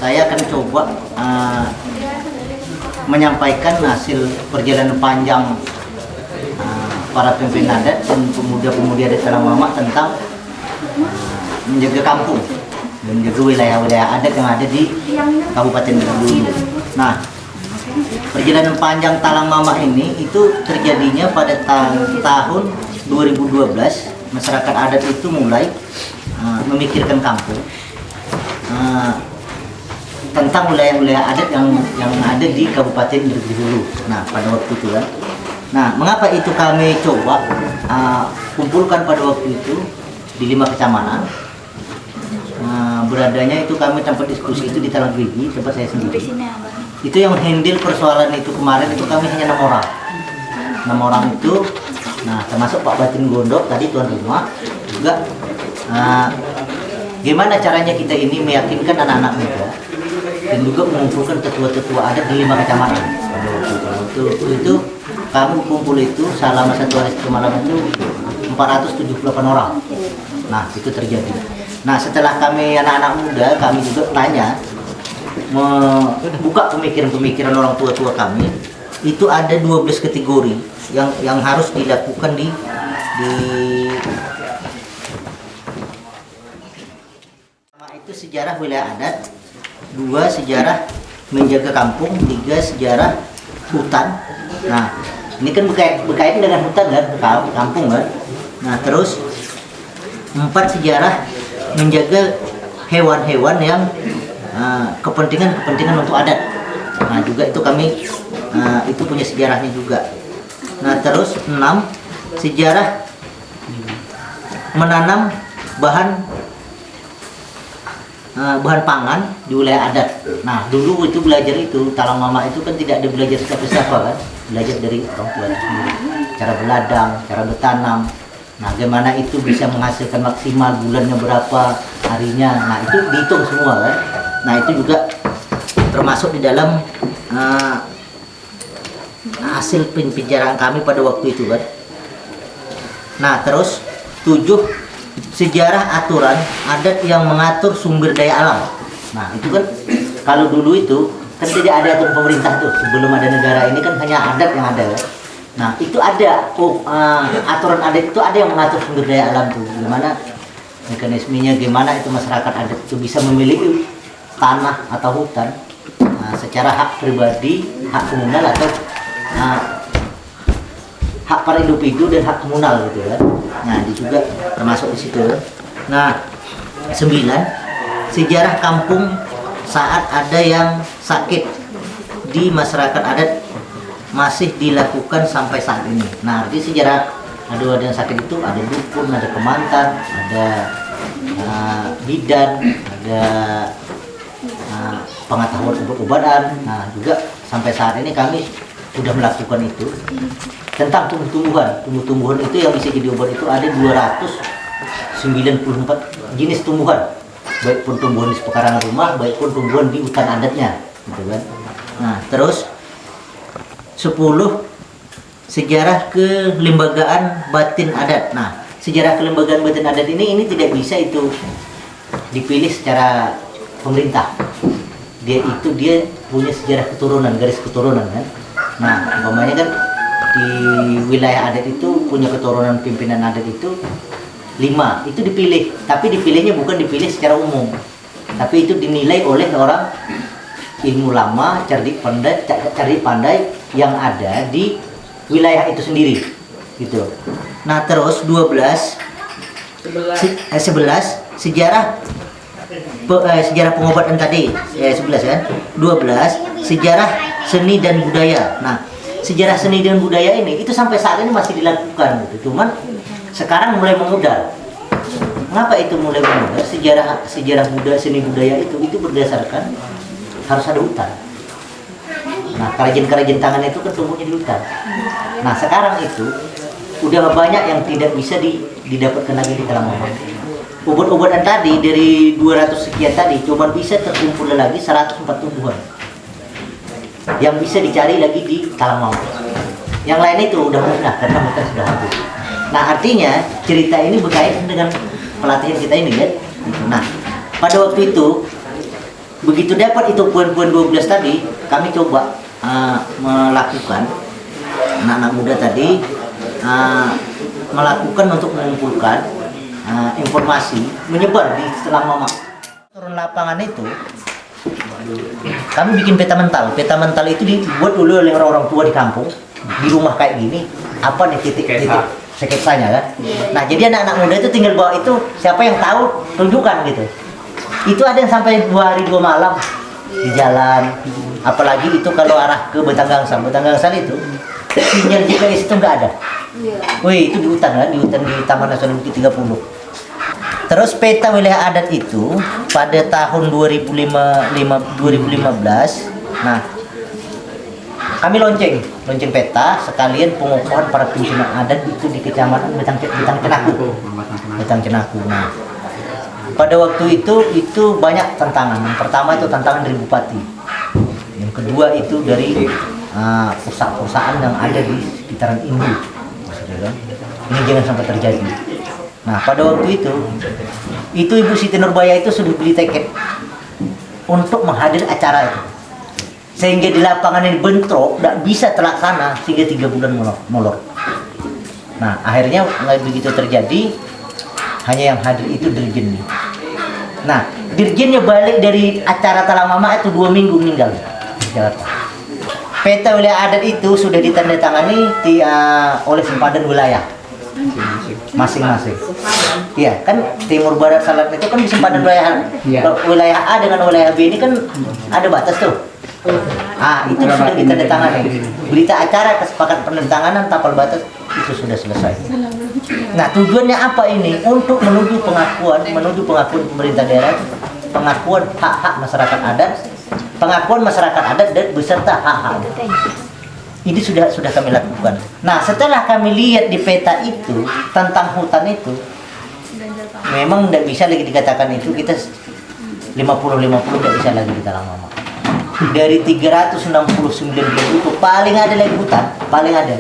saya akan coba menyampaikan hasil perjalanan panjang para pemimpin adat dan pemuda-pemudi adat Talang Mama tentang menjaga kampung dan menjaga wilayah-wilayah adat yang ada di Kabupaten Bengkulu. Nah, perjalanan panjang Talang Mama ini itu terjadinya pada tahun 2012. Masyarakat adat itu mulai memikirkan kampung tentang wilayah-wilayah adat yang ada di Kabupaten Bengkulu. Nah, pada waktu itu kan. Nah, mengapa itu kami coba kumpulkan pada waktu itu di 5 kecamatan. Beradanya itu kami tempat diskusi itu di Talang Gigi, tempat saya sendiri. Itu yang handle persoalan itu kemarin itu kami hanya 6 orang. 6 orang itu, nah termasuk Pak Batin Gondok tadi tuan rumah juga. Gimana caranya kita ini meyakinkan anak-anak muda dan juga mengumpulkan ketua-ketua adat di 5 kecamatan. Pada waktu itu kami kumpul itu selama 1 hari 1 malam itu 478 orang. Nah, itu terjadi. Nah, setelah kami anak-anak muda, kami juga tanya, membuka pemikiran-pemikiran orang tua-tua kami, itu ada 12 kategori yang harus dilakukan di itu sejarah wilayah adat, 2 sejarah menjaga kampung, 3 sejarah hutan. Nah, ini kan berkaitan dengan hutan kan, kampung kan. Nah, terus 4 sejarah menjaga hewan-hewan yang kepentingan untuk adat. Nah, juga itu kami itu punya sejarahnya juga. Nah, terus 6 sejarah menanam bahan pangan di wilayah adat. Nah, dulu itu belajar itu Talang Mama itu kan tidak ada belajar siapa-siapa kan, belajar dari orang tua sendiri, cara berladang, cara bertanam. Nah, bagaimana itu bisa menghasilkan maksimal, bulannya berapa, harinya. Nah, itu dihitung semua kan. Nah, itu juga termasuk di dalam hasil penjarahan kami pada waktu itu kan. Nah, terus 7 sejarah aturan adat yang mengatur sumber daya alam. Nah, itu kan kalau dulu itu kan tidak ada aturan pemerintah tuh, sebelum ada negara ini kan hanya adat yang ada kan. Nah, itu ada aturan adat itu ada yang mengatur sumber daya alam tuh. Gimana mekanismenya, gimana itu masyarakat adat itu bisa memiliki tanah atau hutan secara hak pribadi, hak komunal atau hak para individu dan hak komunal gitu kan. Nah, itu juga termasuk di situ. Nah, 9 sejarah kampung saat ada yang sakit di masyarakat adat masih dilakukan sampai saat ini. Nah, arti sejarah ada yang sakit itu ada dukun, ada kemantan, ada bidan, ada pengetahuan obat-obatan. Nah, juga sampai saat ini kami sudah melakukan itu tentang tumbuh-tumbuhan itu yang bisa jadi obat itu ada 294 jenis tumbuhan, baik pun tumbuhan di pekarangan rumah, baik pun tumbuhan di hutan adatnya gitu kan. Nah, terus 10 sejarah kelembagaan batin adat. Nah, sejarah kelembagaan batin adat ini tidak bisa itu dipilih secara pemerintah. Dia punya sejarah keturunan, garis keturunan kan. Nah, umpamanya kan di wilayah adat itu punya keturunan pimpinan adat itu 5, itu dipilih, tapi dipilihnya bukan dipilih secara umum, tapi itu dinilai oleh orang ilmu lama, cerdik pandai yang ada di wilayah itu sendiri gitu. Nah, terus 11 sejarah pengobatan tadi 11 kan. 12 sejarah seni dan budaya. Nah, sejarah seni dan budaya ini itu sampai saat ini masih dilakukan gitu. Cuman sekarang mulai memudar. Mengapa itu mulai memudar? Sejarah seni budaya itu berdasarkan harus ada hutan. Nah, kerajinan tangan itu kan tumbuhnya di hutan. Nah, sekarang itu udah banyak yang tidak bisa didapatkan lagi di Talang Mama. Obat-obatan tadi dari 200 sekian tadi cuma bisa terkumpul lagi 104 tumbuhan yang bisa dicari lagi di Talang Mama. Yang lain itu udah musnah karena hutan sudah habis. Nah, artinya cerita ini berkaitan dengan pelatihan kita ini kan. Nah, pada waktu itu begitu dapat itu poin-poin 12 tadi, kami coba melakukan anak-anak muda tadi melakukan untuk mengumpulkan informasi, menyebar di selama turun lapangan itu. Kami bikin peta mental. Peta mental itu dibuat dulu oleh orang-orang tua di kampung, di rumah kayak gini. Apa nih titik-titik sketsanya kan? Nah, jadi anak-anak muda itu tinggal bawa itu, siapa yang tahu tunjukkan gitu. Itu ada yang sampai 2 hari 2 malam di jalan. Apalagi itu kalau arah ke Batanggangsan. Batanggangsan itu sinyal GPS itu nggak ada. Wih, itu di hutan kan, di hutan di Taman Nasional Bukit 30. Terus peta wilayah adat itu pada tahun 2015. Nah, kami lonceng peta sekalian pengukuhan para pimpinan adat itu di kecamatan Betang Cenaku. Nah, pada waktu itu banyak tantangan. Yang pertama itu tantangan dari bupati. Yang kedua itu dari perusahaan yang ada di sekitaran Indu. Ini jangan sampai terjadi. Nah, pada waktu itu Ibu Siti Nurbaya itu sudah beli tiket untuk menghadiri acara itu. Sehingga di lapangan ini bentrok, tidak bisa terlaksana sehingga 3 bulan molor. Nah, akhirnya begitu terjadi, hanya yang hadir itu dirjennya. Nah, dirjennya balik dari acara Talamama itu 2 minggu meninggal di Jakarta. Peta wilayah adat itu sudah ditandatangani oleh sempadan wilayah masing-masing. Iya, kan timur barat selatan itu kan di sempadan wilayah A dengan wilayah B ini kan ada batas tuh. Itu sudah ditandatangani. Berita acara kesepakatan penandatanganan tapal batas itu sudah selesai. Nah, tujuannya apa ini? Untuk menuju pengakuan pemerintah daerah, pengakuan hak-hak masyarakat adat dan beserta hak-hak. Ini sudah kami lakukan. Nah, setelah kami lihat di peta itu tentang hutan itu, memang tidak bisa lagi dikatakan itu kita 50-50 tidak bisa lagi kita lama. Dari 369 itu paling ada lagi hutan, paling ada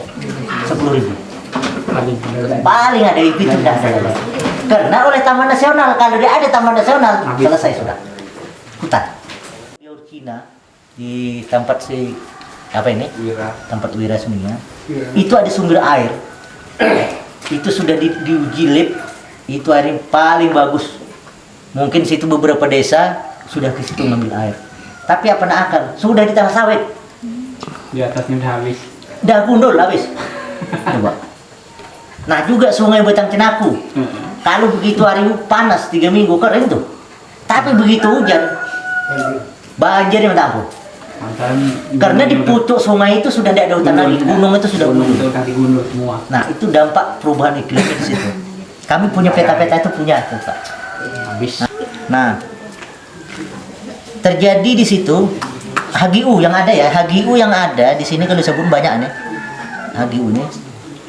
10.000. Paling ada itu tidak ada lagi. Karena oleh Taman Nasional, kalau dia ada Taman Nasional selesai sudah hutan. Di Urkina di tempat tempat Wira Semuanya itu ada sumber air. Itu sudah diuji lab, itu air yang paling bagus. Mungkin situ beberapa desa sudah ke situ ngambil air. Tapi apa nak akal? Sudah di tanah sawit. Di atasnya udah habis. Dah gundul habis. Coba. Nah, juga Sungai Betang Cenaku. Kalau begitu hari panas 3 minggu kering tuh. Tapi begitu hujan banjir yang tak ampun. Karena di pucuk sungai itu sudah tidak ada hutan lagi, gunung itu sudah gundul semua. Nah, itu dampak perubahan iklim di situ. Kami punya peta-peta itu punya tuh, Pak. Habis. Nah, terjadi di situ HGU yang ada ya, HGU yang ada di sini kalau disebut banyak nih. HGU ini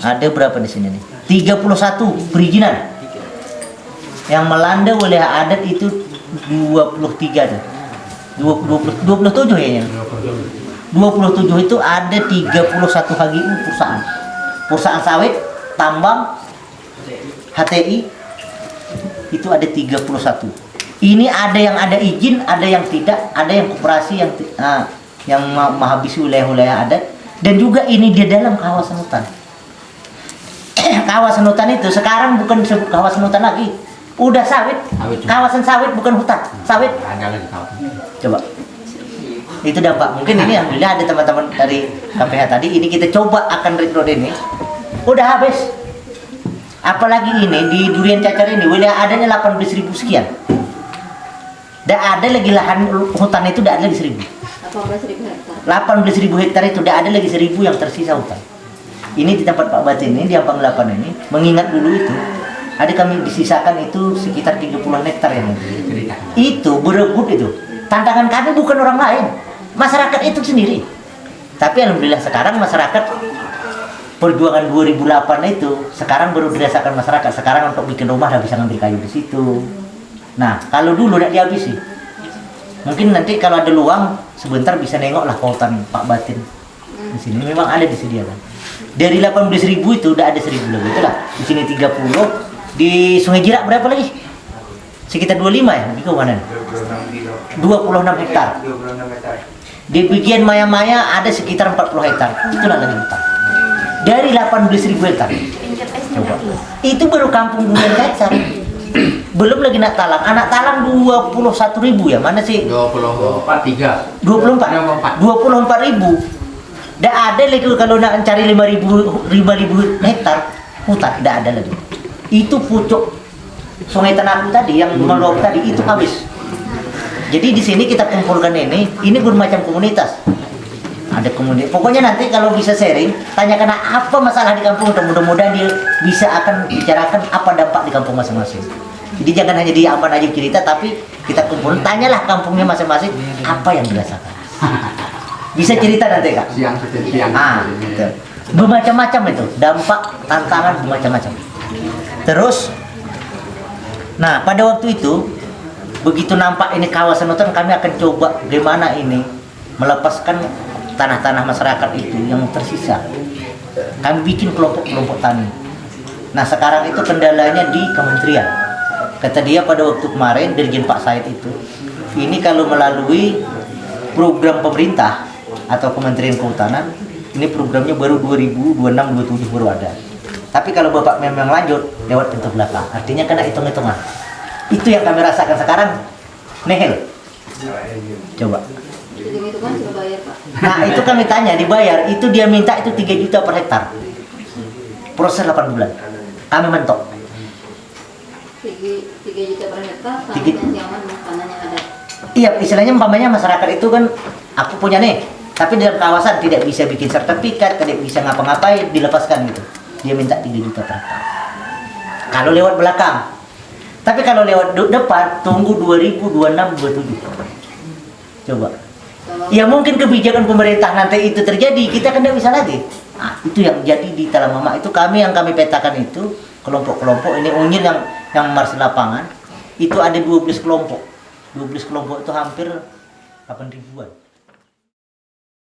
ada berapa di sini nih? 31 perizinan. Yang melanda wilayah adat itu 23 tuh. 27 ya. 27 itu ada 31 HGU perusahaan sawit, tambang, HTI itu ada 31. Ini ada yang ada izin, ada yang tidak, ada yang koperasi yang menghabisi wilayah-wilayah adat, dan juga ini di dalam kawasan hutan. Kawasan hutan itu sekarang bukan disebut kawasan hutan lagi, udah sawit. Kawasan sawit bukan hutan, sawit. Coba. Itu dampak. Mungkin ini alhamdulillah ada teman-teman dari KPH tadi, ini kita coba akan rekrut ini. Udah habis. Apalagi ini di Durian Cacar ini wilayah adanya 18.000 sekian. Dan ada lagi lahan hutan itu tidak ada lagi 1.000. 18.000 hektar itu tidak ada lagi 1.000 yang tersisa hutan. Ini di tempat Pak Batin ini di Ampang 8 ini, mengingat dulu itu ada kami disisakan itu sekitar 30 hektar yang itu berebut itu. Tantangan kami bukan orang lain, masyarakat itu sendiri. Tapi alhamdulillah sekarang masyarakat perjuangan 2008 itu sekarang baru dirasakan masyarakat. Sekarang untuk bikin rumah udah bisa ngambil kayu di situ. Nah, kalau dulu tidak dihabisi. Mungkin nanti kalau ada luang sebentar bisa nengok lah hutan Pak Batin. Di sini memang ada disediakan. Dari 18.000 itu udah ada 1.000 lagi. Itulah di sini 30. Di Sungai Jirak berapa lagi? sekitar 25 ya, di mana? 26 hektar. Di bagian maya-maya ada sekitar 40 hektar. Itulah lagi hutang. Dari 18.000 hektar. Coba. Itu baru kampung 2 hektar. Belum lagi anak talang. Anak talang 21.000 ya. Mana sih? 24 24.000. Tidak ada lagi kalau nak cari 5.000 hektar hutan, tidak ada lagi. Itu pucuk Sungai Tenaku tadi yang meluap tadi itu habis. Jadi di sini kita kumpulkan ini bermacam komunitas. Ada komunitas. Pokoknya nanti kalau bisa sharing, tanyakan apa masalah di kampung, mudah-mudahan dia bisa akan bicarakan apa dampak di kampung masing-masing. Jadi jangan hanya di Amban aja cerita, tapi kita kumpulkan, tanyalah kampungnya masing-masing apa yang dirasakan. Bisa cerita nanti Kak. Siang. Gitu. Bermacam-macam itu, dampak, tantangan bermacam-macam. Terus, nah pada waktu itu, begitu nampak ini kawasan hutan, kami akan coba bagaimana ini melepaskan tanah-tanah masyarakat itu yang tersisa. Kami bikin kelompok-kelompok tani. Nah sekarang itu kendalanya di kementerian. Kata dia pada waktu kemarin, Dirjen Pak Said itu, ini kalau melalui program pemerintah atau Kementerian Kehutanan, ini programnya baru 2026-27 baru ada. Tapi kalau Bapak memang lanjut lewat pintu belakang, artinya kena hitung-hitungan. Itu yang kami rasakan sekarang, nihil. Coba. Hitung-hitungan sudah bayar Pak. Nah itu kami tanya, dibayar, itu dia minta itu 3 juta per hektar. Proses 8 bulan. Kami mentok. 3 juta per hektar, Tiga- tanahnya yang mana, tanahnya ada. Iya, istilahnya umpamanya masyarakat itu kan, aku punya nih, tapi dalam kawasan tidak bisa bikin sertifikat, tidak bisa ngapa-ngapain, dilepaskan gitu. Dia minta 3 juta per hektar. Kalau lewat belakang. Tapi kalau lewat depan, tunggu 2026-27. Coba. Ya mungkin kebijakan pemerintah nanti itu terjadi, kita kan tidak bisa lagi. Nah, itu yang jadi di Talamama itu yang kami petakan itu, kelompok-kelompok, ini Unyil yang mars lapangan, itu ada 12 kelompok. 12 kelompok itu hampir 8 ribuan.